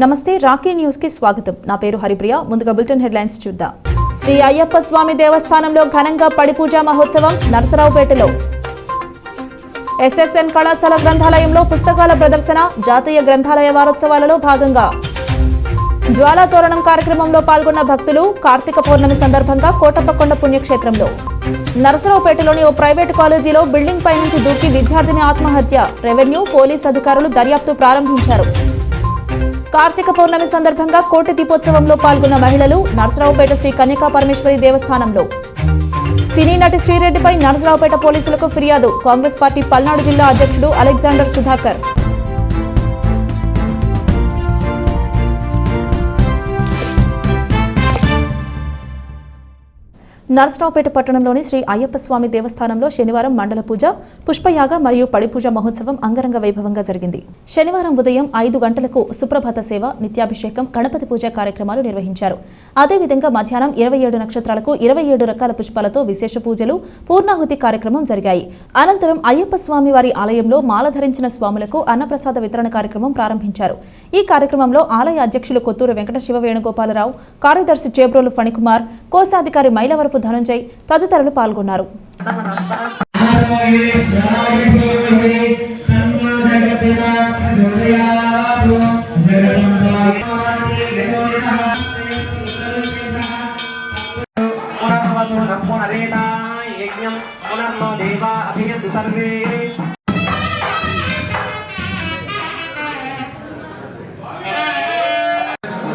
నమస్తే Rocky news కి స్వాగతం. నా పేరు హరిప్రియ. ముందుగా బులెటిన్ హెడ్లైన్స్ చూద్దాం. శ్రీ అయ్యప్ప స్వామి దేవస్థానంలో ఘనంగా పడిపూజ మహోత్సవం నరసరావుపేటలో. ఎస్ఎస్ఎన్ కళాశాల గ్రంథాలయంలో పుస్తకాల ప్రదర్శన జాతీయ గ్రంథాలయ వారోత్సవాలలో భాగంగా. జ్వాలా తోరణం కార్యక్రమంలో పాల్గొన్న భక్తులు. కార్తీక పౌర్ణమి సందర్భంగా కోటప్పకొండ పుణ్యక్షేత్రంలో. నరసరావుపేటలోని ఓ ప్రైవేటు కాలేజీలో బిల్డింగ్ పై నుంచి దూకి విద్యార్థిని ఆత్మహత్య. రెవెన్యూ పోలీస్ అధికారులు దర్యాప్తు ప్రారంభించారు. కార్తీక పౌర్ణమి సందర్భంగా కోటి దీపోత్సవంలో పాల్గొన్న మహిళలు. నరసరావుపేట శ్రీ కన్యకా పరమేశ్వరి దేవస్థానంలో. సినీ నటి శ్రీరెడ్డిపై నరసరావుపేట పోలీసులకు ఫిర్యాదు. కాంగ్రెస్ పార్టీ పల్నాడు జిల్లా అధ్యక్షుడు అలెగ్జాండర్ సుధాకర్. నరసరావుపేట పట్టణంలోని శ్రీ అయ్యప్ప స్వామి దేవస్థానంలో శనివారం మండల పూజ, పుష్పయాగ మరియు పడిపూజ మహోత్సవం అంగరంగ వైభవంగా జరిగింది. శనివారం ఉదయం 5 గంటలకు సుప్రభాత సేవ, నిత్యాభిషేకం, గణపతి పూజ కార్యక్రమాలు నిర్వహించారు. అదేవిధంగా మధ్యాహ్నం 27 నక్షత్రాలకు 27 రకాల పుష్పాలతో విశేష పూజలు, పూర్ణాహుతి కార్యక్రమం జరిగాయి. అనంతరం అయ్యప్ప స్వామి వారి ఆలయంలో మాల ధరించిన స్వాములకు అన్నప్రసాద వితరణ కార్యక్రమం ప్రారంభించారు. ఈ కార్యక్రమంలో ఆలయ అధ్యక్షులు కొత్తూరు వెంకట శివ వేణుగోపాలరావు, కార్యదర్శి చేబ్రోలు ఫణికుమార్, కోశాధికారి మైలవరపు ధనంజయ్ తదితరులు పాల్గొన్నారు.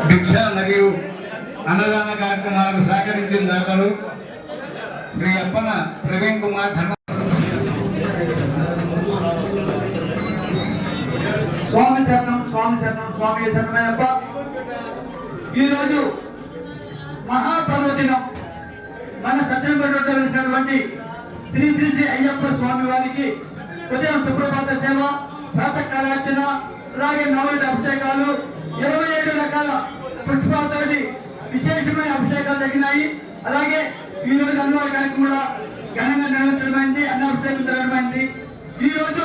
భిక్ష మరియు అన్నదాన కార్యక్రమాలకు సహకరించిన దాతలు శ్రీ అప్పన ప్రవీణ్ కుమార్. స్వామి శరణం, స్వామి శరణం, స్వామి శరణమయ్యప్ప. ఈరోజు మహాపర్వదినం. మన సత్యంపేటలో కలిసినటువంటి శ్రీ శ్రీ శ్రీ అయ్యప్ప స్వామి వారికి ఉదయం సుప్రభాత సేవ, ప్రాతకాలార్చన, అలాగే నవవిధ అభిషేకాలు, 27 రకాల పుష్పాలతోటి విశేషమైన అభిషేకాలు జరిగినాయి. అలాగే ఈ రోజు అన్నదాన కార్యక్రమంలో ఘనంగా నిర్వహించడమైంది. అన్నాభిషేకం జరగడమైంది. ఈ రోజు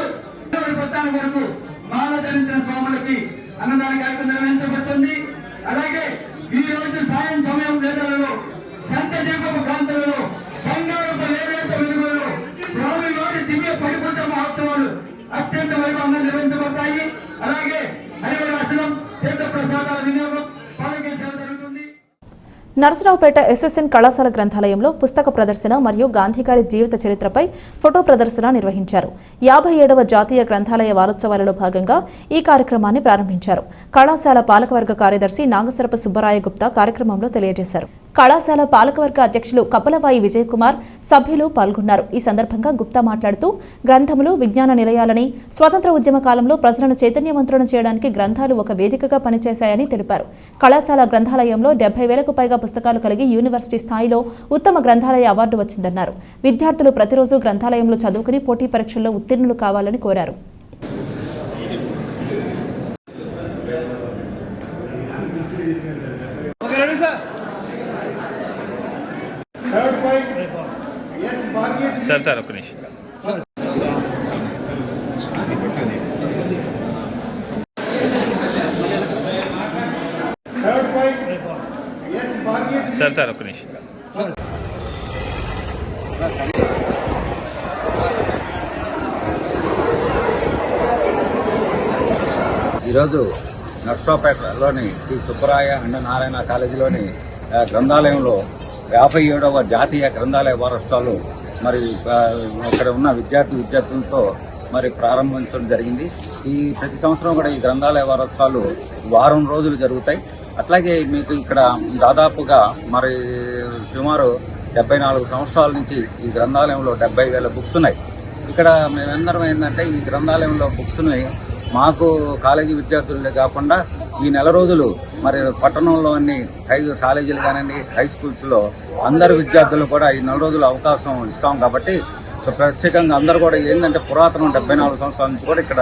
10 వరకు మాల ధరించిన స్వాములకి అన్నదాన కార్యక్రమం నిర్వహించబడుతుంది. అలాగే ఈ రోజు సాయం సమయం వేదలలో, సంత దీపపు కాంతులలో, బంగారపు లేలేత వెలుగులలో స్వామి వారి దివ్య పడిపూజ మహోత్సవాలు అత్యంత వైభవంగా నిర్వహించబడతాయి. అలాగే హరివరాసనం, తీర్థ ప్రసాదాల వినియోగం జరుగుతుంది. నరసరావుపేట ఎస్ఎస్ఎన్ కళాశాల గ్రంథాలయంలో పుస్తక ప్రదర్శన మరియు గాంధీగారి జీవిత చరిత్రపై ఫోటో ప్రదర్శన నిర్వహించారు. 57వ జాతీయ గ్రంథాలయ వారోత్సవాలలో భాగంగా ఈ కార్యక్రమాన్ని ప్రారంభించారు. కళాశాల పాలకవర్గ కార్యదర్శి నాగసరప సుబ్బరాయ గుప్తా కార్యక్రమంలో తెలియజేశారు. కళాశాల పాలకవర్గ అధ్యక్షులు కపలవాయి విజయ్ కుమార్, సభ్యులు పాల్గొన్నారు. ఈ సందర్భంగా గుప్తా మాట్లాడుతూ గ్రంథములు విజ్ఞాన నిలయాలని, స్వతంత్ర ఉద్యమ కాలంలో ప్రజలను చైతన్యవంతులను చేయడానికి గ్రంథాలు ఒక వేదికగా పనిచేశాయని తెలిపారు. కళాశాల గ్రంథాలయంలో 70,000కు పైగా పుస్తకాలు కలిగి యూనివర్సిటీ స్థాయిలో ఉత్తమ గ్రంథాలయ అవార్డు వచ్చిందన్నారు. విద్యార్థులు ప్రతిరోజు గ్రంథాలయంలో చదువుకుని పోటీ పరీక్షల్లో ఉత్తీర్ణులు కావాలని కోరారు. సార్ ఒక నిమిషం. సార్ ఒక నిమిషం. ఈరోజు నర్సరావుపేటలోని శ్రీ సుబ్బరాయ అండ్ నారాయణ కాలేజీలోని గ్రంథాలయంలో 57వ జాతీయ గ్రంథాలయ వారోత్సవాలు మరి ఇక్కడ ఉన్న విద్యార్థులతో మరి ప్రారంభించడం జరిగింది. ఈ ప్రతి సంవత్సరం కూడా ఈ గ్రంథాలయ వారోత్సవాలు వారం రోజులు జరుగుతాయి. అట్లాగే మీకు ఇక్కడ దాదాపుగా మరి సుమారు 74 సంవత్సరాల నుంచి ఈ గ్రంథాలయంలో 70,000 బుక్స్ ఉన్నాయి. ఇక్కడ మేమందరం ఏంటంటే ఈ గ్రంథాలయంలో బుక్స్ని మాకు కాలేజీ విద్యార్థులే కాకుండా ఈ నెల రోజులు మరి పట్టణంలోని కాలేజీలు కానివ్వండి, హై స్కూల్స్లో అందరు విద్యార్థులు కూడా ఈ నెల రోజులు అవకాశం ఇస్తాం. కాబట్టి ప్రత్యేకంగా అందరూ కూడా ఏంటంటే పురాతనం 74 సంవత్సరాల నుంచి కూడా ఇక్కడ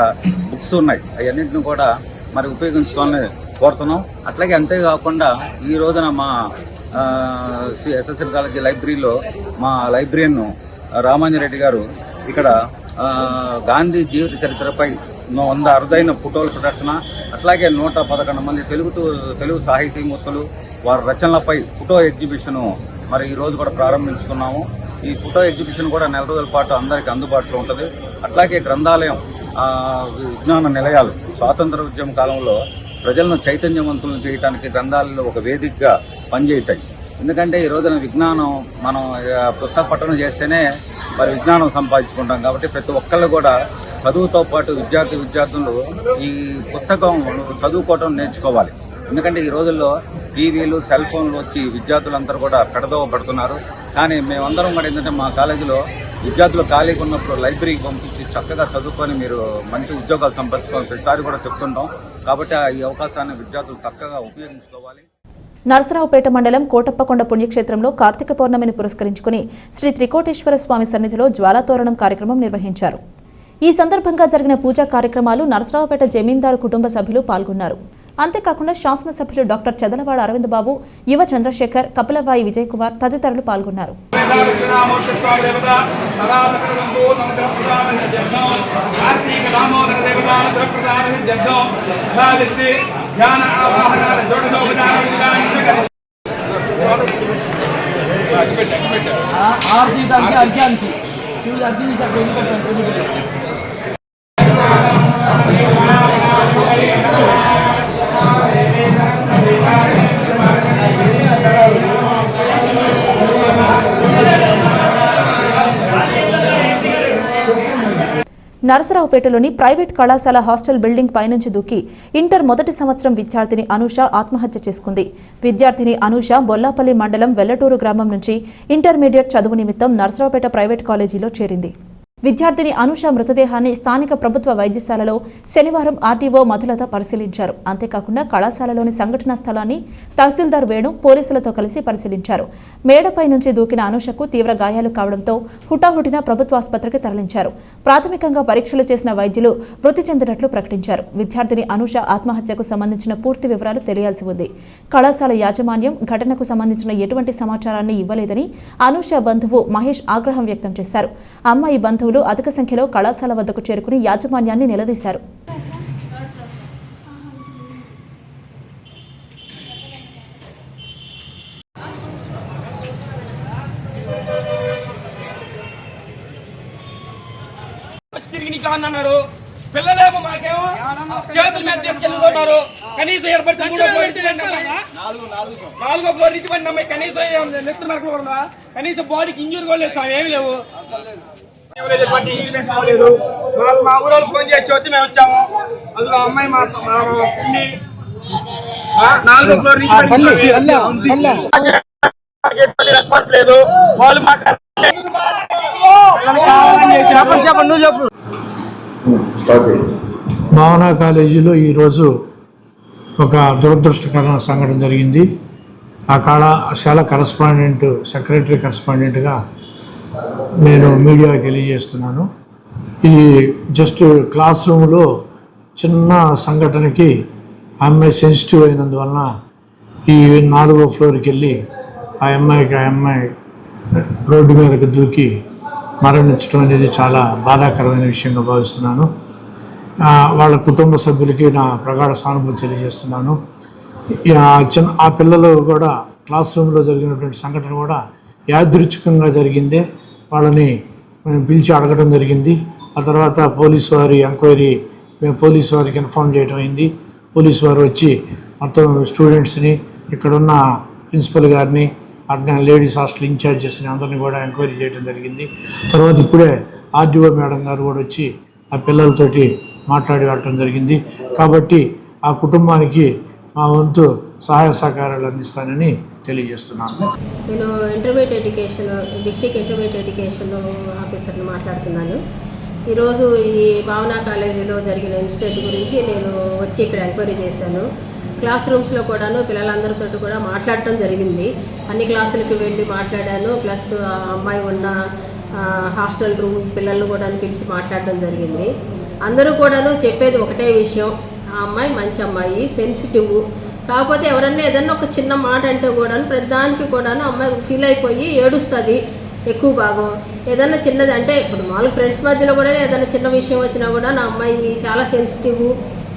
బుక్స్ ఉన్నాయి. అవన్నింటిని కూడా మరి ఉపయోగించుకోవాలని కోరుతున్నాం. అట్లాగే అంతేకాకుండా ఈ రోజున మా ఎస్ఎస్ఎన్ కాలేజీ లైబ్రరీలో మా లైబ్రరీయన్ రామాంజరెడ్డి గారు ఇక్కడ గాంధీ జీవిత చరిత్రపై 100 అరుదైన ఫోటోల ప్రదర్శన, అట్లాగే 111 మంది తెలుగు సాహితీమూర్తులు వారి రచనలపై ఫోటో ఎగ్జిబిషన్ మరి ఈ రోజు కూడా ప్రారంభించుకున్నాము. ఈ ఫోటో ఎగ్జిబిషన్ కూడా 4 రోజుల పాటు అందరికీ అందుబాటులో ఉంటుంది. అట్లాగే గ్రంథాలయం, విజ్ఞాన నిలయాలు స్వాతంత్ర ఉద్యమ కాలంలో ప్రజలను చైతన్యవంతులను చేయడానికి గ్రంథాలయాలు ఒక వేదికగా పనిచేశాయి. ఎందుకంటే ఈ రోజున విజ్ఞానం మనం పుస్తక పఠనం చేస్తేనే మరి విజ్ఞానం సంపాదించుకుంటాం. కాబట్టి ప్రతి ఒక్కళ్ళు కూడా చదువుతో పాటు విద్యార్థులు ఈ పుస్తకం చదువుకోవటం నేర్చుకోవాలి. ఎందుకంటే ఈ రోజుల్లో టీవీలు, సెల్ ఫోన్లు వచ్చి విద్యార్థులందరూ కూడా పెడదోవ పడుతున్నారు. కానీ మేమందరం కూడా ఏంటంటే మా కాలేజీలో విద్యార్థులు ఖాళీగా ఉన్నప్పుడు లైబ్రరీకి పంపించి చక్కగా చదువుకొని మీరు మంచి ఉద్యోగాలు సంపాదించుకోవాలి ప్రతిసారి కూడా చెప్తుంటాం. కాబట్టి ఈ అవకాశాన్ని విద్యార్థులు చక్కగా ఉపయోగించుకోవాలి. నరసరావుపేట మండలం కోటప్పకొండ పుణ్యక్షేత్రంలో కార్తీక పౌర్ణమిని పురస్కరించుకుని శ్రీ త్రికోటేశ్వర స్వామి సన్నిధిలో జ్వాలాతోరణం కార్యక్రమం నిర్వహించారు. ఈ సందర్భంగా జరిగిన పూజా కార్యక్రమాలు నరసరావుపేట జమీందారు కుటుంబ సభ్యులు పాల్గొన్నారు. అంతేకాకుండా శాసనసభ్యులు డాక్టర్ చదలవాడ అరవింద్ బాబు, యువ చంద్రశేఖర్, కపిలవాయి విజయ్ కుమార్ తదితరులు పాల్గొన్నారు. నరసరావుపేటలోని ప్రైవేట్ కళాశాల హాస్టల్ బిల్డింగ్ పైనుంచి దూకి ఇంటర్ మొదటి సంవత్సరం విద్యార్థిని అనూష ఆత్మహత్య చేసుకుంది. విద్యార్థిని అనూష బొల్లాపల్లి మండలం వెల్లటూరు గ్రామం నుంచి ఇంటర్మీడియట్ చదువు నిమిత్తం నరసరావుపేట ప్రైవేట్ కాలేజీలో చేరింది. విద్యార్థిని అనూష మృతదేహాన్ని స్థానిక ప్రభుత్వ వైద్యశాలలో శనివారం ఆర్డీఓ మధులత పరిశీలించారు. అంతేకాకుండా కళాశాలలోని సంఘటనా స్థలాన్ని తహసీల్దార్ వేణు పోలీసులతో కలిసి పరిశీలించారు. మేడపై నుంచి దూకిన అనూషకు తీవ్ర గాయాలు కావడంతో హుటాహుటిన ప్రభుత్వ ఆసుపత్రికి తరలించారు. ప్రాథమికంగా పరీక్షలు చేసిన వైద్యులు మృతి చెందినట్లు ప్రకటించారు. విద్యార్థిని అనూష ఆత్మహత్యకు సంబంధించిన పూర్తి వివరాలు తెలియాల్సి ఉంది. కళాశాల యాజమాన్యం ఘటనకు సంబంధించిన ఎటువంటి సమాచారాన్ని ఇవ్వలేదని అనూష బంధువు మహేష్ ఆగ్రహం వ్యక్తం చేశారు. అమ్మాయి బంధువు అధిక సంఖ్యలో కళాశాల వద్దకు చేరుకుని యాజమాన్యాన్ని నిలదీశారు. పిల్లలేమో మాకేమో చేతుల మీద తీసుకెళ్ళిపోతారు. కనీసం ఏర్పడితే 3వ ఫ్లోర్ నుంచి పడిన అమ్మాయి కనీసం నెత్తి మరకకుండా కనీసం బాడీకి ఇంజూరీ కూడా లేదు. ఏమి లేవు. మా ఊరు ఫోన్ చేసి వచ్చి మేము వచ్చాము. అందులో అమ్మాయి మా 4వ ఫ్లోర్ నుంచి రెస్పాన్స్ లేదు. వాళ్ళు చెప్పు. భావన కాలేజీలో ఈరోజు ఒక దురదృష్టకరమైన సంఘటన జరిగింది. ఆ కళాశాల సెక్రటరీ కరెస్పాండెంట్గా నేను మీడియాకి తెలియజేస్తున్నాను. ఇది జస్ట్ క్లాస్ రూమ్లో చిన్న సంఘటనకి అమ్మాయి సెన్సిటివ్ అయినందువలన ఈ 4వ ఫ్లోర్కి వెళ్ళి ఆ అమ్మాయి రోడ్డు మీదకి దూకి మరణించడం అనేది చాలా బాధాకరమైన విషయంగా భావిస్తున్నాను. వాళ్ళ కుటుంబ సభ్యులకి నా ప్రగాఢ సానుభూతి తెలియజేస్తున్నాను. ఆ పిల్లలు కూడా క్లాస్ రూమ్లో జరిగినటువంటి సంఘటన కూడా యాదృచ్ఛికంగా జరిగిందే. వాళ్ళని మేము పిలిచి అడగడం జరిగింది. ఆ తర్వాత పోలీసు వారి ఎంక్వైరీ మేము పోలీసు వారికి ఇన్ఫార్మ్ చేయడం అయింది. పోలీసు వారు వచ్చి మొత్తం స్టూడెంట్స్ని, ఇక్కడున్న ప్రిన్సిపల్ గారిని, అట్లా లేడీస్ హాస్టల్ ఇన్ఛార్జెస్ని అందరినీ కూడా ఎంక్వైరీ చేయడం జరిగింది. తర్వాత ఇప్పుడే ఆర్డీఓ మేడం గారు కూడా వచ్చి ఆ పిల్లలతోటి మాట్లాడి వెళ్ళటం జరిగింది. కాబట్టి ఆ కుటుంబానికి మా వంతు సహాయ సహకారాలు అందిస్తానని తెలియజేస్తున్నాను. నేను డిస్ట్రిక్ట్ ఇంటర్మీడియట్ ఎడ్యుకేషన్ ఆఫీసర్ని మాట్లాడుతున్నాను. ఈరోజు ఈ భావన కాలేజీలో జరిగిన ఇన్సిడెంట్ గురించి నేను వచ్చి ఇక్కడ ఎంక్వైరీ చేశాను. క్లాస్ రూమ్స్లో కూడాను పిల్లలందరితో కూడా మాట్లాడటం జరిగింది. అన్ని క్లాసులకి వెళ్ళి మాట్లాడాను. ప్లస్ అమ్మాయి ఉన్న హాస్టల్ రూమ్ పిల్లలను కూడా పిలిచి మాట్లాడడం జరిగింది. అందరూ కూడాను చెప్పేది ఒకటే విషయం, ఆ అమ్మాయి మంచి అమ్మాయి, సెన్సిటివ్. కాకపోతే ఎవరన్నా ఏదన్నా ఒక చిన్న మాట అంటే కూడాను ప్రతిదానికి కూడాను అమ్మాయి ఫీల్ అయిపోయి ఏడుస్తుంది ఎక్కువ భాగం. ఏదైనా చిన్నది అంటే ఇప్పుడు మామూలు ఫ్రెండ్స్ మధ్యలో కూడా ఏదైనా చిన్న విషయం వచ్చినా కూడా నా అమ్మాయి చాలా సెన్సిటివ్,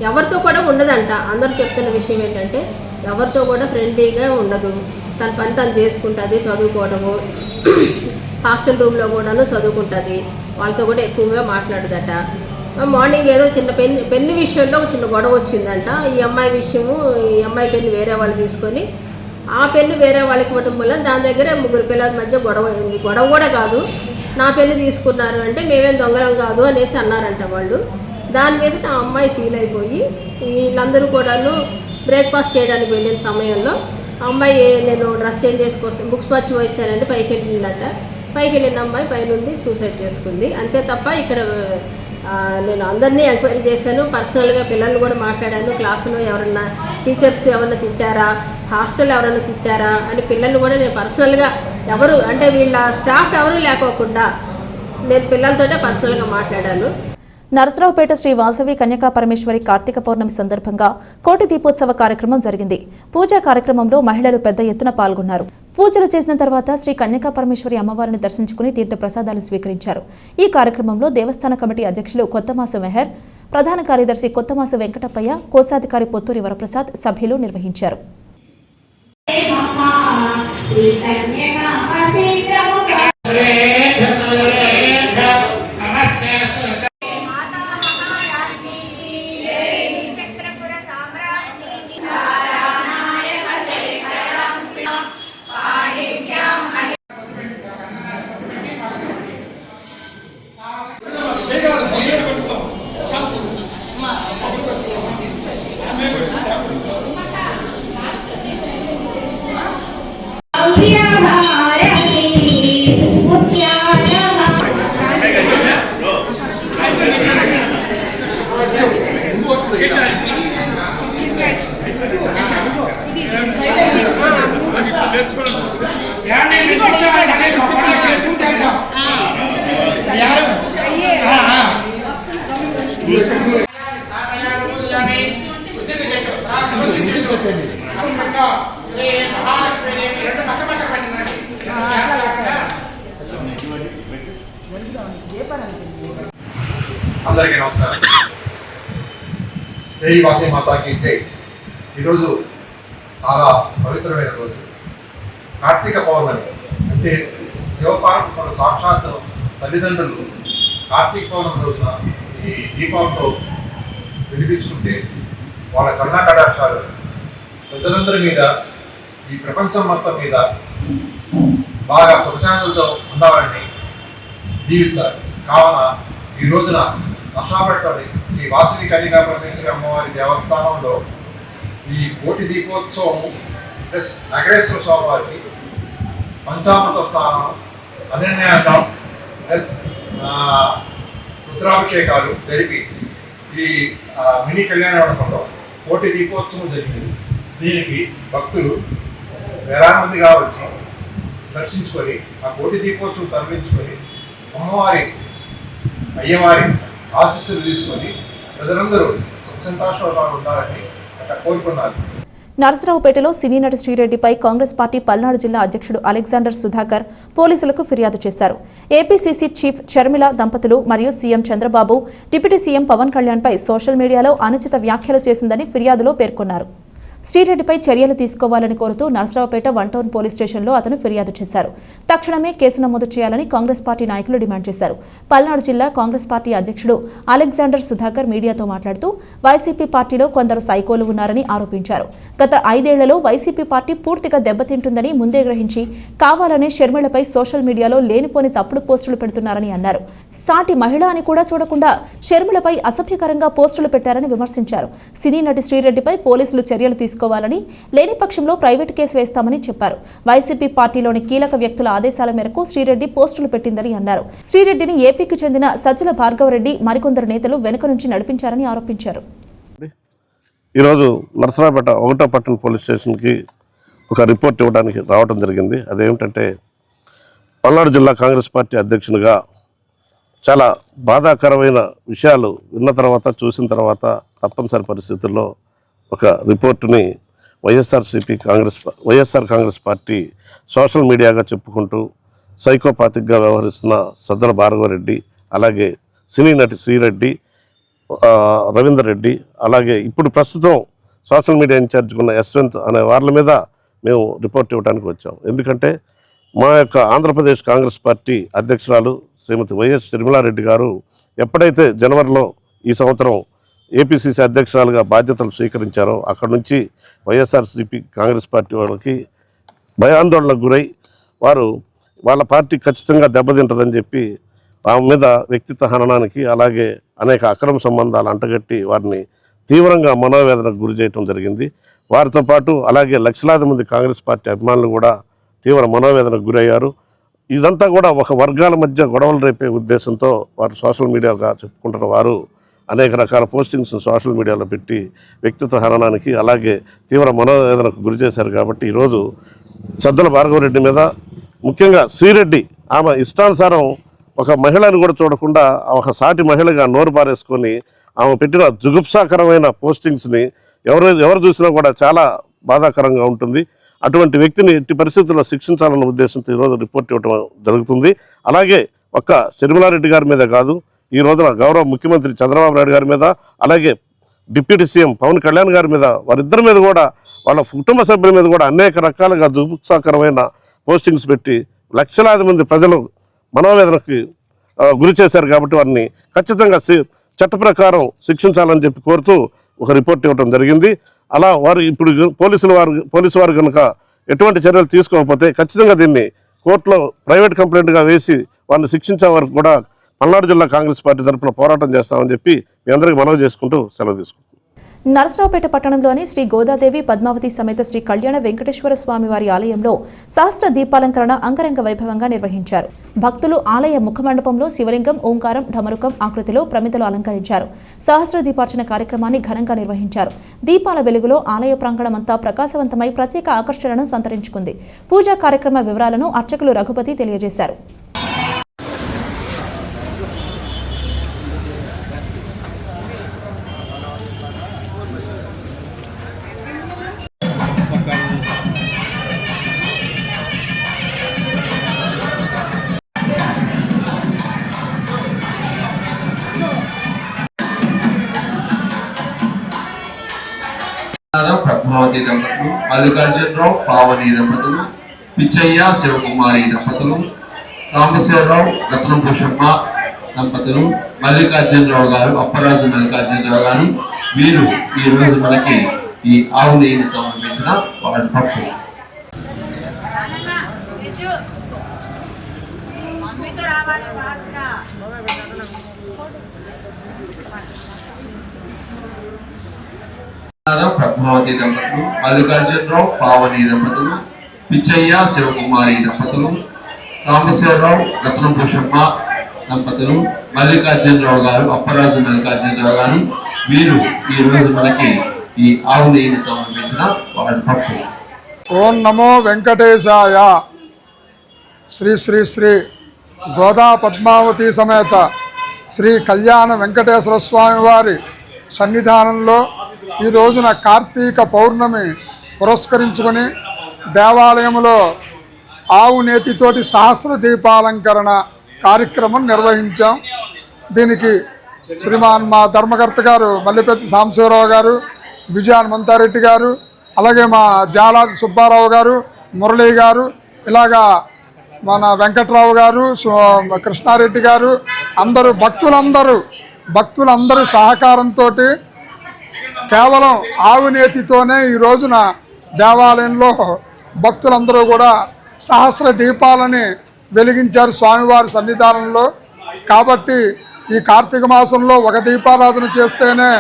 ఎవరితో కూడా ఉండదంట. అందరూ చెప్తున్న విషయం ఏంటంటే ఎవరితో కూడా ఫ్రెండ్లీగా ఉండదు, తన పని తను చేసుకుంటుంది, చదువుకోవడము, హాస్టల్ రూమ్లో కూడాను చదువుకుంటుంది, వాళ్ళతో కూడా ఎక్కువగా మాట్లాడదట. మార్నింగ్ ఏదో చిన్న పెన్ను విషయంలో ఒక చిన్న గొడవ వచ్చిందంట. ఈ అమ్మాయి విషయము, ఈ అమ్మాయి పెన్ను వేరే వాళ్ళు తీసుకొని ఆ పెన్ను వేరే వాళ్ళకి ఇవ్వటం వల్ల దాని దగ్గర 3 పిల్లల మధ్య గొడవ అయింది. గొడవ కూడా కాదు, నా పెన్ను తీసుకున్నారు అంటే మేమేం దొంగలం కాదు అనేసి అన్నారంట వాళ్ళు. దాని మీద ఆ అమ్మాయి ఫీల్ అయిపోయి వీళ్ళందరూ కూడాను బ్రేక్ఫాస్ట్ చేయడానికి వెళ్ళిన సమయంలో అమ్మాయి నేను డ్రెస్ చేంజ్ చేసుకోసం బుక్స్ మర్చి వచ్చానంటే పైకి వెళ్ళిందట. పైకి వెళ్ళిన అమ్మాయి పైనుండి సూసైడ్ చేసుకుంది. అంతే తప్ప ఇక్కడ నేను అందరినీ ఎంక్వైరీ చేశాను, పర్సనల్గా పిల్లల్ని కూడా మాట్లాడాను. క్లాసులో ఎవరన్నా టీచర్స్ ఎవరన్నా తిట్టారా, హాస్టల్ ఎవరన్నా తిట్టారా అని పిల్లల్ని కూడా నేను పర్సనల్గా ఎవరు అంటే వీళ్ళ స్టాఫ్ ఎవరూ లేకోకుండా నేను పిల్లలతోటే పర్సనల్గా మాట్లాడాను. నరసరావుపేట శ్రీ వాసవి కన్యకా పరమేశ్వరి కార్తీక పౌర్ణమి సందర్భంగా కోటి దీపోత్సవ కార్యక్రమం జరిగింది. పూజా కార్యక్రమంలో మహిళలు పెద్ద ఎత్తున పాల్గొన్నారు. పూజలు చేసిన తర్వాత శ్రీ కన్యకా పరమేశ్వరి అమ్మవారిని దర్శించుకుని తీర్థ ప్రసాదాలు స్వీకరించారు. ఈ కార్యక్రమంలో దేవస్థాన కమిటీ అధ్యక్షులు కొత్తమాసు మెహర్, ప్రధాన కార్యదర్శి కొత్తమాసు వెంకటప్పయ్య, కోశాధికారి పొత్తూరి వరప్రసాద్ సభ్యులు నిర్వహించారు. అందరికీ నమస్కారం. జై వాసవి మాతాకి జై. ఈరోజు చాలా పవిత్రమైన రోజు, కార్తీక పౌర్ణమి. అంటే శివపార్వతుల సాక్షాత్ తల్లిదండ్రులు కార్తీక పౌర్ణమి రోజున ఈ దీపాలతో వెలిగించుకుంటే వాళ్ళ కరుణాకటాక్షాలు ప్రజలందరి మీద, ఈ ప్రపంచం మొత్తం మీద బాగా సుఖశాంతులతో ఉండాలని దీవిస్తారు. కావున ఈ రోజున నరసరావుపేటలోని శ్రీ వాసవి కన్యకా పరమేశ్వరి అమ్మవారి దేవస్థానంలో ఈ కోటి దీపోత్సవం ప్లస్ నగరేశ్వర స్వామి వారికి పంచామృత స్నానం, అన్యన్యాసం ప్లస్ రుద్రాభిషేకాలు జరిపి ఈ మినీ కళ్యాణ మండపంలో కోటి దీపోత్సవం జరిగింది. దీనికి భక్తులు వేలాది మందిగా వచ్చి దర్శించుకొని ఆ కోటి దీపోత్సవం తరలించుకొని అమ్మవారి అయ్యవారి ఆశీస్సులు తీసుకొని ప్రజలందరూ సుఖ సంతోషాలు ఉండాలని అక్కడ కోరుకున్నారు. నరసరావుపేటలో సినీ నటి శ్రీరెడ్డిపై కాంగ్రెస్ పార్టీ పల్నాడు జిల్లా అధ్యక్షుడు అలెగ్జాండర్ సుధాకర్ పోలీసులకు ఫిర్యాదు చేశారు. ఏపీసీసీ చీఫ్ షర్మిల దంపతులు మరియు CM Chandrababu deputy CM Pavan కళ్యాణ్పై సోషల్ మీడియాలో అనుచిత వ్యాఖ్యలు చేసిందని ఫిర్యాదులో పేర్కొన్నారు. శ్రీరెడ్డిపై చర్యలు తీసుకోవాలని కోరుతూ నరసరావుపేట 1 టౌన్ పోలీస్ స్టేషన్లో అతను ఫిర్యాదు చేశారు. తక్షణమే కేసు నమోదు చేయాలని కాంగ్రెస్ పార్టీ నాయకులు డిమాండ్ చేశారు. పల్నాడు జిల్లా కాంగ్రెస్ పార్టీ అధ్యక్షుడు అలెగ్జాండర్ సుధాకర్ మీడియాతో మాట్లాడుతూ వైసీపీ పార్టీలో కొందరు సైకోలు ఉన్నారని ఆరోపించారు. గత 5 ఏళ్లలో వైసీపీ పార్టీ పూర్తిగా దెబ్బతింటుందని ముందే గ్రహించి కావాలనే షర్మిలపై సోషల్ మీడియాలో లేనిపోని తప్పుడు పోస్టులు పెడుతున్నారని అన్నారు. సాటి మహిళ అని కూడా చూడకుండా షర్మిలపై అసభ్యకరంగా పోస్టులు పెట్టారని విమర్శించారు. సినీ నటి శ్రీరెడ్డిపై పోలీసులు చర్యలు తీసుకోవాలని, లేని పక్షంలో ప్రైవేట్ కేసు వేస్తామని చెప్పారు. వైసీపీ పార్టీలోని కీలక వ్యక్తుల ఆదేశాల మేరకు శ్రీరెడ్డి పోస్టులు పెట్టిందని అన్నారు. శ్రీరెడ్డిని ఏపీకి చెందిన సజ్జల భార్గవరెడ్డి మరికొందరు నేతలు వెనుక నుంచి నడిపించారని ఆరోపించారు. ఈరోజు నరసరావుపేట 1వ పట్టణ పోలీస్ స్టేషన్కి ఒక రిపోర్ట్ ఇవ్వడానికి రావడం జరిగింది. అదేమిటంటే పల్నాడు జిల్లా కాంగ్రెస్ పార్టీ అధ్యక్షునిగా చాలా బాధాకరమైన విషయాలు విన్న తర్వాత, చూసిన తర్వాత తప్పనిసరి పరిస్థితుల్లో ఒక రిపోర్టుని వైఎస్ఆర్ కాంగ్రెస్ పార్టీ సోషల్ మీడియాగా చెప్పుకుంటూ సైకోపాతిక్గా వ్యవహరిస్తున్న సజ్జల భార్గవరెడ్డి, అలాగే సినీ నటి శ్రీరెడ్డి, రవీందర్ రెడ్డి, అలాగే ఇప్పుడు ప్రస్తుతం సోషల్ మీడియా ఇన్ఛార్జ్ ఉన్న యశ్వంత్ అనే వాళ్ళ మీద మేము రిపోర్ట్ ఇవ్వడానికి వచ్చాం. ఎందుకంటే మా యొక్క ఆంధ్రప్రదేశ్ కాంగ్రెస్ పార్టీ అధ్యక్షురాలు శ్రీమతి వైఎస్ షర్మిలారెడ్డి గారు ఎప్పుడైతే జనవరిలో ఈ సంవత్సరం ఏపీసీసీ అధ్యక్షురాలుగా బాధ్యతలు స్వీకరించారో అక్కడి నుంచి వైఎస్ఆర్సీపీ కాంగ్రెస్ పార్టీ వాళ్ళకి భయాందోళనకు గురై వారు వాళ్ళ పార్టీ ఖచ్చితంగా దెబ్బతింటుందని చెప్పి ఆమె మీద వ్యక్తిత్వ హననానికి, అలాగే అనేక అక్రమ సంబంధాలు అంటగట్టి వారిని తీవ్రంగా మనోవేదనకు గురి చేయడం జరిగింది. వారితో పాటు అలాగే లక్షలాది మంది కాంగ్రెస్ పార్టీ అభిమానులు కూడా తీవ్ర మనోవేదనకు గురయ్యారు. ఇదంతా కూడా ఒక వర్గాల మధ్య గొడవలు రేపే ఉద్దేశంతో వారు సోషల్ మీడియాగా చెప్పుకుంటున్న వారు అనేక రకాల పోస్టింగ్స్ సోషల్ మీడియాలో పెట్టి వ్యక్తిత్వ హననానికి, అలాగే తీవ్ర మనోవేదనకు గురి చేశారు. కాబట్టి ఈరోజు సజ్జల భార్గవరెడ్డి మీద, ముఖ్యంగా శ్రీరెడ్డి, ఆమె ఇష్టానుసారం ఒక మహిళను కూడా చూడకుండా ఒక సాటి మహిళగా నోరు పారేసుకొని ఆమె పెట్టిన జుగుప్సాకరమైన పోస్టింగ్స్ని ఎవరు చూసినా కూడా చాలా బాధాకరంగా ఉంటుంది. అటువంటి వ్యక్తిని ఎట్టి పరిస్థితుల్లో శిక్షించాలన్న ఉద్దేశంతో ఈరోజు రిపోర్ట్ ఇవ్వడం జరుగుతుంది. అలాగే ఒక్క షర్మిలారెడ్డి గారి మీద కాదు, ఈ రోజున గౌరవ ముఖ్యమంత్రి చంద్రబాబు నాయుడు గారి మీద, అలాగే డిప్యూటీ సీఎం పవన్ కళ్యాణ్ గారి మీద, వారిద్దరి మీద కూడా, వాళ్ళ కుటుంబ సభ్యుల మీద కూడా అనేక రకాలుగా జుగుప్సాకరమైన పోస్టింగ్స్ పెట్టి లక్షలాది మంది ప్రజలు మనోవేదనకి గురి చేశారు. కాబట్టి వారిని ఖచ్చితంగా చట్ట ప్రకారం శిక్షించాలని చెప్పి కోరుతూ ఒక రిపోర్ట్ ఇవ్వడం జరిగింది. అలా వారు ఇప్పుడు పోలీసు వారు కనుక ఎటువంటి చర్యలు తీసుకోకపోతే ఖచ్చితంగా దీన్ని కోర్టులో ప్రైవేట్ కంప్లైంట్గా వేసి వారిని శిక్షించే వరకు కూడా పల్నాడు జిల్లా కాంగ్రెస్ పార్టీ తరఫున పోరాటం చేస్తామని చెప్పి మీ అందరికీ మనవి చేసుకుంటూ సెలవు తీసుకుంటాం. నరసరావుపేట పట్టణంలోని శ్రీ గోదాదేవి పద్మావతి సమేత శ్రీ కళ్యాణ వెంకటేశ్వర స్వామి వారి ఆలయంలో సహస్ర దీపాలంకరణ అంగరంగ వైభవంగా నిర్వహించారు. భక్తులు ఆలయ ముఖమండపంలో శివలింగం, ఓంకారం, ఢమరుకం ఆకృతిలో ప్రమిదలు అలంకరించారు. సహస్ర దీపార్చన కార్యక్రమాన్ని ఘనంగా నిర్వహించారు. దీపాల వెలుగులో ఆలయ ప్రాంగణమంతా ప్రకాశవంతమై ప్రత్యేక ఆకర్షణను సంతరించుకుంది. పూజా కార్యక్రమ వివరాలను అర్చకులు రఘుపతి తెలియజేశారు. పద్మావతి దంపతులు, మల్లికార్జునరావు పావని దంపతులు, పిచ్చయ్య శివకుమారి దంపతులు, సాంబశివరావు రత్నభూషమ్మ దంపతులు, మల్లికార్జునరావు గారు, అప్పరాజు మల్లికార్జునరావు గారు, వీరు ఈ రోజు మనకి ఈ ఆవు నెయ్యిని సమర్పించిన వారి భక్తులు. పద్మావతి దంపతులు, మల్లికార్జునరావు పావని దంపతులు, పిచ్చయ్య శివకుమారి దంపతులు, సాంబశివరావు రత్నభూషమ్మ దంపతులు, మల్లికార్జునరావు గారు, అప్పరాజు మల్లికార్జునరావు గారు, వీరు ఈ రోజు మనకి ఈ ఆవు నెయ్యిని సమర్పించిన వారి భక్తులు. ఓం నమో వెంకటేశాయ. శ్రీ శ్రీ శ్రీ గోదా పద్మావతి సమేత శ్రీ కళ్యాణ వెంకటేశ్వర స్వామి వారి సన్నిధానంలో ఈ రోజున కార్తీక పౌర్ణమి పురస్కరించుకొని దేవాలయంలో ఆవు నేతితోటి సహస్ర దీపాలంకరణ కార్యక్రమం నిర్వహించాం. దీనికి శ్రీమాన్ మా ధర్మకర్త గారు మల్లిపెత్తి సాంబశివరావు గారు, విజయాన్ మంతారెడ్డి గారు, అలాగే మా జాలాది సుబ్బారావు గారు, మురళీ గారు, ఇలాగా మన వెంకట్రావు గారు, కృష్ణారెడ్డి గారు, అందరూ భక్తులందరూ సహకారంతో కేవలం ఆవు నేతితోనే ఈ రోజున దేవాలయంలో భక్తులందరూ కూడా సహస్ర దీపాలని వెలిగించారు స్వామివారి సన్నిధానంలో. కాబట్టి ఈ కార్తీక మాసంలో ఒక దీపారాధన చేస్తేనే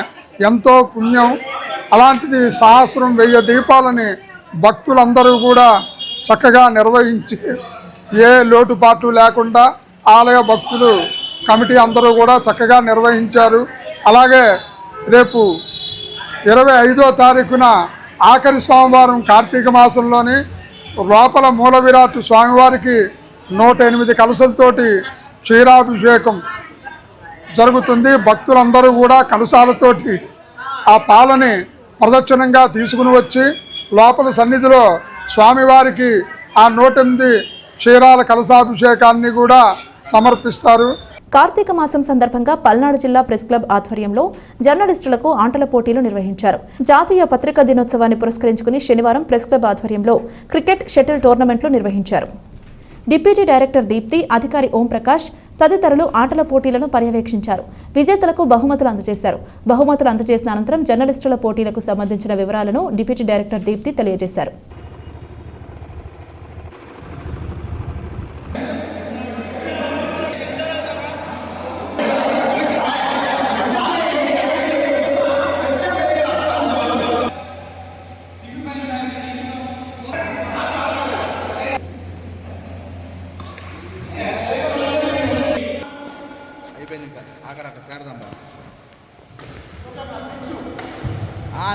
ఎంతో పుణ్యం. అలాంటిది సహస్రం 1000 దీపాలని భక్తులందరూ కూడా చక్కగా నిర్వహించి ఏ లోటుపాటు లేకుండా ఆలయ భక్తులు కమిటీ అందరూ కూడా చక్కగా నిర్వహించారు. అలాగే రేపు 25వ తారీఖున ఆఖరి సోమవారం కార్తీక మాసంలోని లోపల మూల విరాట్ స్వామివారికి 108 కలశలతోటి క్షీరాభిషేకం జరుగుతుంది. భక్తులందరూ కూడా కలశాలతోటి ఆ పాలని ప్రదక్షిణంగా తీసుకుని వచ్చి లోపల సన్నిధిలో స్వామివారికి ఆ 108 క్షీరాల కలశాభిషేకాన్ని కూడా సమర్పిస్తారు. కార్తీక మాసం సందర్భంగా పల్నాడు జిల్లా ప్రెస్ క్లబ్ ఆధ్వర్యంలో జర్నలిస్టులకు ఆటల పోటీలు నిర్వహించారు. జాతీయ పత్రికా దినోత్సవాన్ని పురస్కరించుకుని శనివారం ప్రెస్ క్లబ్ ఆధ్వర్యంలో క్రికెట్, షటిల్ టోర్నమెంట్లు నిర్వహించారు. డిప్యూటీ డైరెక్టర్ దీప్తి, అధికారి ఓం ప్రకాష్ తదితరులు ఆటల పోటీలను పర్యవేక్షించారు. విజేతలకు బహుమతులు అందజేశారు. బహుమతులు అందజేసిన అనంతరం జర్నలిస్టుల పోటీలకు సంబంధించిన వివరాలను డిప్యూటీ డైరెక్టర్ దీప్తి తెలియజేశారు.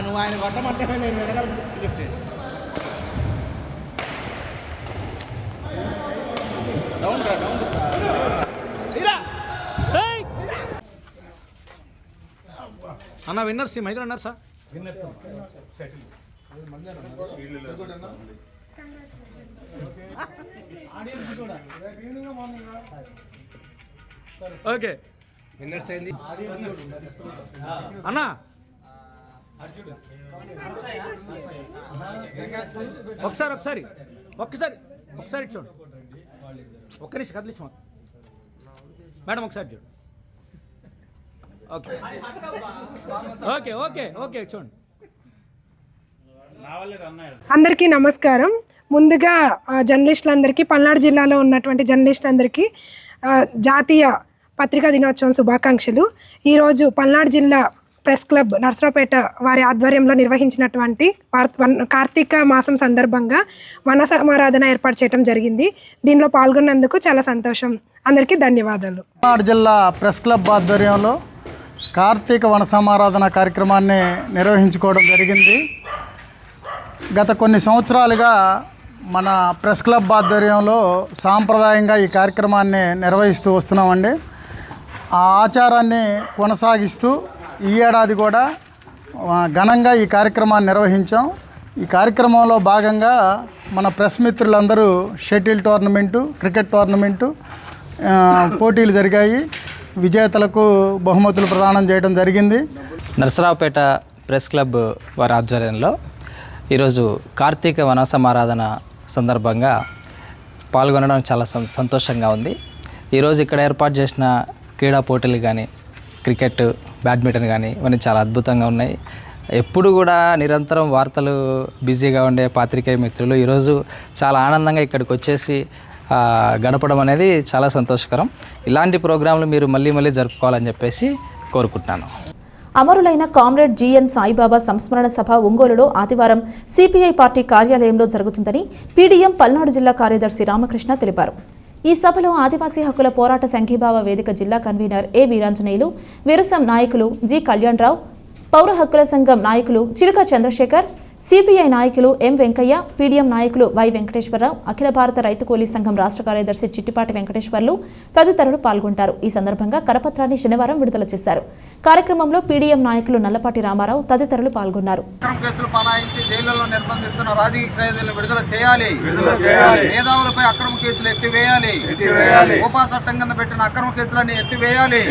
నువ్వు ఆయన కొట్టమంటే నేను వినగలను. అన్న విన్నర్స్ టీమ్ అయితే ఉన్నారు సార్. ఓకే విన్నర్స్ ఏంది అన్నా? ఒకసారి చూడు. ఒక్క నిమిషం కదిలించు మేడం, ఒకసారి చూడు. ఓకే చూడండి. అందరికీ నమస్కారం. ముందుగా జర్నలిస్టులందరికీ, పల్నాడు జిల్లాలో ఉన్నటువంటి జర్నలిస్టులందరికీ జాతీయ పత్రికా దినోత్సవం శుభాకాంక్షలు. ఈరోజు పల్నాడు జిల్లా ప్రెస్ క్లబ్ నర్సరావుపేట వారి ఆధ్వర్యంలో నిర్వహించినటువంటి కార్తీక మాసం సందర్భంగా వన సమారాధన ఏర్పాటు చేయడం జరిగింది. దీనిలో పాల్గొన్నందుకు చాలా సంతోషం. అందరికీ ధన్యవాదాలు. పల్నాడు జిల్లా ప్రెస్ క్లబ్ ఆధ్వర్యంలో కార్తీక వన సమారాధన కార్యక్రమాన్ని నిర్వహించుకోవడం జరిగింది. గత కొన్ని సంవత్సరాలుగా మన ప్రెస్ క్లబ్ ఆధ్వర్యంలో సాంప్రదాయంగా ఈ కార్యక్రమాన్ని నిర్వహిస్తూ వస్తున్నామండి. ఆ ఆచారాన్ని కొనసాగిస్తూ ఈ ఏడాది కూడా ఘనంగా ఈ కార్యక్రమాన్ని నిర్వహించాం. ఈ కార్యక్రమంలో భాగంగా మన ప్రెస్ మిత్రులందరూ షటిల్ టోర్నమెంటు, క్రికెట్ టోర్నమెంటు పోటీలు జరిగాయి. విజేతలకు బహుమతులు ప్రదానం చేయడం జరిగింది. నర్సరావుపేట ప్రెస్ క్లబ్ వారి ఆధ్వర్యంలో ఈరోజు కార్తీక వన సమారాధన సందర్భంగా పాల్గొనడం చాలా సంతోషంగా ఉంది. ఈరోజు ఇక్కడ ఏర్పాటు చేసిన క్రీడా పోటీలు కానీ, క్రికెట్, బ్యాడ్మింటన్ కానీ ఇవన్నీ చాలా అద్భుతంగా ఉన్నాయి. ఎప్పుడు కూడా నిరంతరం వార్తలు బిజీగా ఉండే పాత్రికేయ మిత్రులు ఈరోజు చాలా ఆనందంగా ఇక్కడికి వచ్చేసి గడపడం అనేది చాలా సంతోషకరం. ఇలాంటి ప్రోగ్రాంలు మీరు మళ్ళీ జరుపుకోవాలని చెప్పేసి కోరుకుంటున్నాను. అమరులైన కామ్రేడ్ జిఎన్ సాయిబాబా సంస్మరణ సభ ఒంగోలులో ఆదివారం సిపిఐ పార్టీ కార్యాలయంలో జరుగుతుందని పీడీఎం పల్నాడు జిల్లా కార్యదర్శి రామకృష్ణ తెలిపారు. ఈ సభలో ఆదివాసీ హక్కుల పోరాట సంఘీభావ వేదిక జిల్లా కన్వీనర్ ఏ వీరాంజనేయులు, వీరసం నాయకులు జి కళ్యాణరావు, పౌర హక్కుల సంఘం నాయకులు చిలుక చంద్రశేఖర్, సిపిఐ నాయకులు ఎం వెంకయ్య, పీడీఎం నాయకులు వై వెంకటేశ్వరరావు, అఖిల భారత రైతు కూలీ సంఘం రాష్ట్ర కార్యదర్శి చిట్టిపాటి వెంకటేశ్వర్లు తదితరులు పాల్గొంటారు. ఈ సందర్భంగా కరపత్రాన్ని శనివారం విడుదల చేశారు. కార్యక్రమంలో పీడీఎం నాయకులు నల్లపాటి రామారావు తదితరులు పాల్గొన్నారు. కేసులు బనాయించి జైళ్లలో నిర్బంధిస్తున్న రాజకీయ ఖైదీలను విడుదల చేయాలి. మేధావులపై అక్రమ కేసులు ఎత్తివేయాలి. ఉపా చట్టం కింద పెట్టిన అక్రమ కేసులన్నీ ఎత్తివేయాలి.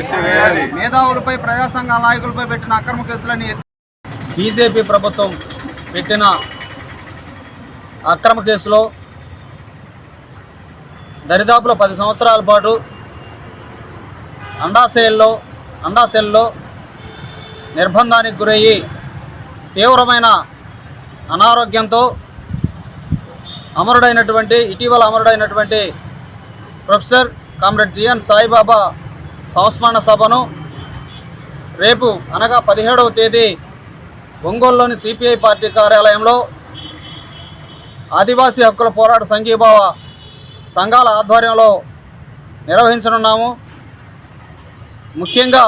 మేధావులపై, ప్రజా సంఘాల నాయకులపై పెట్టిన అక్రమ కేసులన్నీ బీజేపీ ప్రభుత్వం పెట్టిన అక్రమ కేసులో దరిదాపులో 10 సంవత్సరాల పాటు అండాసెల్లో నిర్బంధానికి గురయ్యి తీవ్రమైన అనారోగ్యంతో ఇటీవల అమరుడైనటువంటి ప్రొఫెసర్ కామ్రేడ్ జిఎన్ సాయిబాబా సంస్మరణ సభను రేపు అనగా 17వ తేదీ ఒంగోలులోని సిపిఐ పార్టీ కార్యాలయంలో ఆదివాసీ హక్కుల పోరాట సంఘీభావ సంఘాల ఆధ్వర్యంలో నిర్వహించనున్నాము. ముఖ్యంగా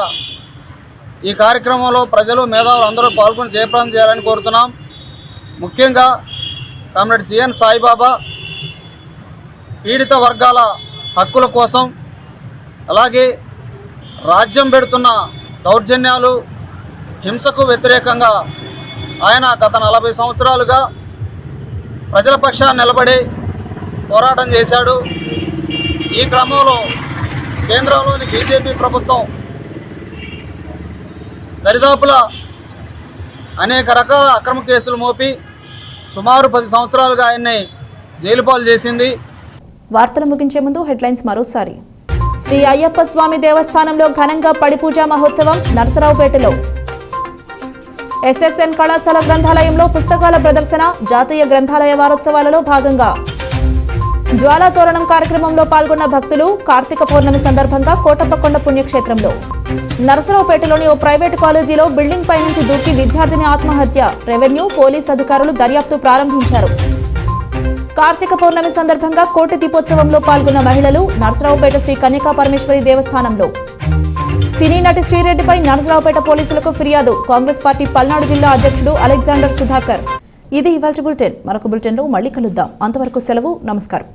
ఈ కార్యక్రమంలో ప్రజలు, మేధావులు అందరూ పాల్గొని జయప్రదం చేయాలని కోరుతున్నాం. ముఖ్యంగా కామ్రేడ్ జిఎన్ సాయిబాబా పీడిత వర్గాల హక్కుల కోసం, అలాగే రాజ్యం పెడుతున్న దౌర్జన్యాలు, హింసకు వ్యతిరేకంగా ఆయన గత 40 సంవత్సరాలుగా ప్రజల పక్షాన నిలబడి పోరాటం చేశాడు. ఈ క్రమంలో కేంద్రంలోని బీజేపీ ప్రభుత్వం దరిదాపుల అనేక రకాల అక్రమ కేసులు మోపి సుమారు 10 సంవత్సరాలుగా ఆయన్ని జైలు పాలు చేసింది. వార్తలు ముగించే ముందు హెడ్లైన్స్ మరోసారి. శ్రీ అయ్యప్ప స్వామి దేవస్థానంలో ఘనంగా పడిపూజా మహోత్సవం నరసరావుపేటలో. ఎస్ఎస్ఎన్ కళాశాల గ్రంథాలయంలో పుస్తకాల ప్రదర్శన, జాతీయ గ్రంథాలయ వారోత్సవాలలో భాగంగా జ్వాలాతోరణం కార్యక్రమంలో పాల్గొన్న భక్తులు. కార్తీక పౌర్ణమి సందర్భంగా కోటప్పకొండ పుణ్యక్షేత్రంలో. నరసరావుపేటలోని ఓ ప్రైవేటు కాలేజీలో బిల్డింగ్ పై నుంచి దూకి విద్యార్థిని ఆత్మహత్య. రెవెన్యూ, పోలీస్ అధికారులు దర్యాప్తు ప్రారంభించారు. కార్తీక పౌర్ణమి సందర్భంగా కోటి దీపోత్సవంలో పాల్గొన్న మహిళలు. నరసరావుపేట శ్రీ కన్యకా పరమేశ్వరి దేవస్థానంలో. సినీ నటి శ్రీరెడ్డిపై నరసరావుపేట పోలీసులకు ఫిర్యాదు. కాంగ్రెస్ పార్టీ పల్నాడు జిల్లా అధ్యక్షుడు అలెగ్జాండర్ సుధాకర్. ఇది ఇవాల్టి బులెటిన్. మరొక బులెటిన్లో మళ్ళీ కలుద్దాం. అంతవరకు సెలవు. నమస్కారం.